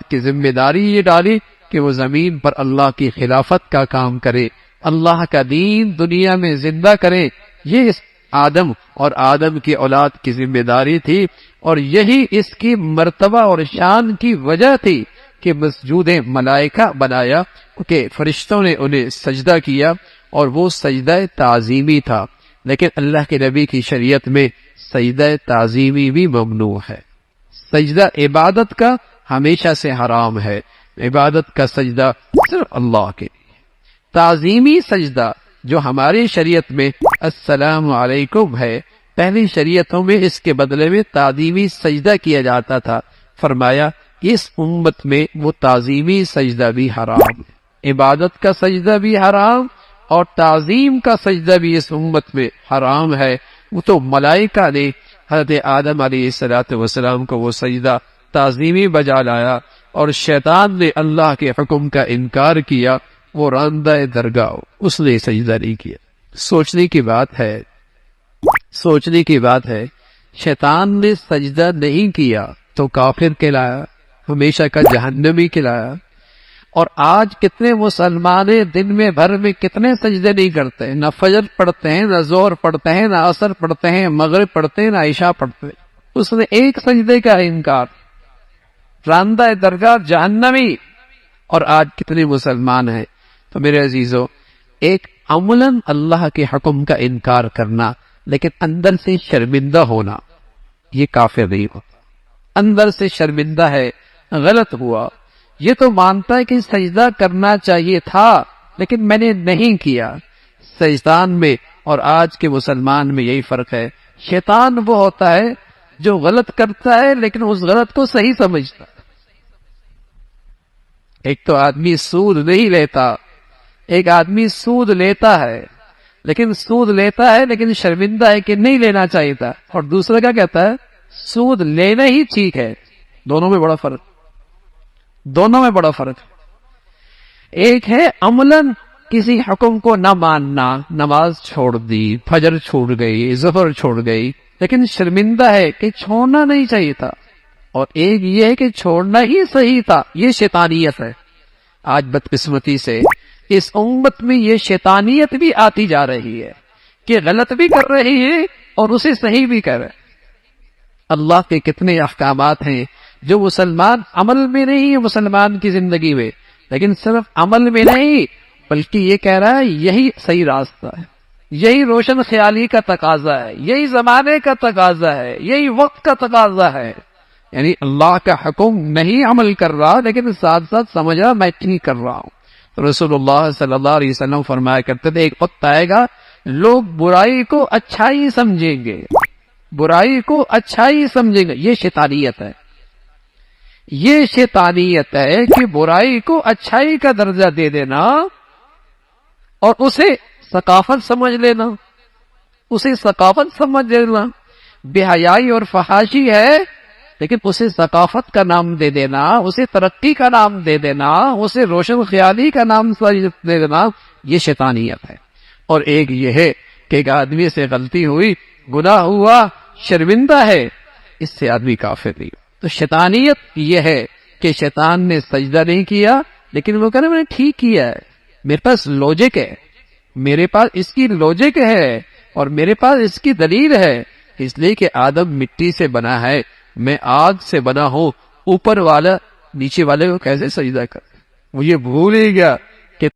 کی ذمہ داری یہ ڈالی کہ وہ زمین پر اللہ کی خلافت کا کام کرے، اللہ کا دین دنیا میں زندہ کرے۔ یہ آدم اور آدم کی اولاد کی ذمہ داری تھی، اور یہی اس کی مرتبہ اور شان کی وجہ تھی کہ مسجود ملائکہ بنایا، کہ فرشتوں نے انہیں سجدہ کیا، اور وہ سجدہ تعظیمی تھا۔ لیکن اللہ کے نبی کی شریعت میں سجدہ تعظیمی بھی ممنوع ہے۔ سجدہ عبادت کا ہمیشہ سے حرام ہے، عبادت کا سجدہ صرف اللہ کے لیے۔ تعظیمی سجدہ جو ہماری شریعت میں السلام علیکم ہے، پہلی شریعتوں میں اس کے بدلے میں تعظیمی سجدہ کیا جاتا تھا۔ فرمایا اس امت میں وہ تعظیمی سجدہ بھی حرام ہے، عبادت کا سجدہ بھی حرام اور تعظیم کا سجدہ بھی اس امت میں حرام ہے۔ وہ تو ملائکہ نے حضرت آدم علیہ السلام کو وہ سجدہ تعظیمی بجا لایا، اور شیطان نے اللہ کے حکم کا انکار کیا، وہ راندہ درگاہ، اس نے سجدہ نہیں کیا۔ سوچنے کی بات ہے، شیطان نے سجدہ نہیں کیا تو کافر کہلایا، ہمیشہ کا جہنمی کہلایا۔ اور آج کتنے مسلمان دن میں بھر میں کتنے سجدے نہیں کرتے، نہ فجر پڑھتے ہیں، نہ ظہر پڑھتے ہیں، نہ عصر پڑھتے ہیں، مغرب پڑھتے ہیں، نہ عشاء پڑھتے ہیں۔ اس نے ایک سجدے کا انکار، راندہ درگاہ جہنمی۔ اور آج کتنے مسلمان ہیں۔ تو میرے عزیزو، ایک عملاً اللہ کے حکم کا انکار کرنا لیکن اندر سے شرمندہ ہونا، یہ کافر نہیں ہوتا۔ اندر سے شرمندہ ہے، غلط ہوا، یہ تو مانتا ہے کہ سجدہ کرنا چاہیے تھا لیکن میں نے نہیں کیا۔ شیطان میں اور آج کے مسلمان میں یہی فرق ہے۔ شیطان وہ ہوتا ہے جو غلط کرتا ہے لیکن اس غلط کو صحیح سمجھتا ہے۔ ایک تو آدمی سود نہیں لیتا، ایک آدمی سود لیتا ہے لیکن شرمندہ ہے کہ نہیں لینا چاہیے تھا، اور دوسرا کیا کہتا ہے سود لینا ہی ٹھیک ہے۔ دونوں میں بڑا فرق ہے۔ ایک ہے عملاً کسی حکم کو نہ ماننا، نماز چھوڑ دی، فجر چھوڑ گئی، ظہر چھوڑ گئی، لیکن شرمندہ ہے کہ چھوڑنا نہیں چاہیے تھا۔ اور ایک یہ ہے کہ چھوڑنا ہی صحیح تھا، یہ شیطانیت ہے۔ آج بدقسمتی سے اس امت میں یہ شیطانیت بھی آتی جا رہی ہے کہ غلط بھی کر رہی ہے اور اسے صحیح بھی کر رہے۔ اللہ کے کتنے احکامات ہیں جو مسلمان عمل میں نہیں ہے، مسلمان کی زندگی میں، لیکن صرف عمل میں نہیں بلکہ یہ کہہ رہا ہے یہی صحیح راستہ ہے، یہی روشن خیالی کا تقاضا ہے، یہی زمانے کا تقاضا ہے، یہی وقت کا تقاضا ہے۔ یعنی اللہ کا حکم نہیں عمل کر رہا لیکن ساتھ ساتھ سمجھ رہا میں ٹھیک کر رہا ہوں۔ رسول اللہ صلی اللہ علیہ وسلم فرمایا کرتے تھے ایک وقت آئے گا لوگ برائی کو اچھائی سمجھیں گے، یہ شیطانیت ہے کہ برائی کو اچھائی کا درجہ دے دینا اور اسے ثقافت سمجھ لینا، بے حیائی اور فحاشی ہے لیکن اسے ثقافت کا نام دے دینا، اسے ترقی کا نام دے دینا، اسے روشن خیالی کا نام دے دینا، یہ شیطانیت ہے۔ اور ایک یہ ہے کہ ایک آدمی سے غلطی ہوئی، گناہ ہوا، شرمندہ ہے، اس سے آدمی کافر نہیں۔ تو شیطانیت یہ ہے کہ شیطان نے سجدہ نہیں کیا لیکن وہ کہنا میں نے ٹھیک کیا ہے، میرے پاس لوجک ہے، میرے پاس اس کی لوجک ہے اور میرے پاس اس کی دلیل ہے، اس لیے کہ آدم مٹی سے بنا ہے، میں آگ سے بنا ہوں، اوپر والا نیچے والے کو کیسے سجدہ کر۔ وہ یہ بھول ہی گیا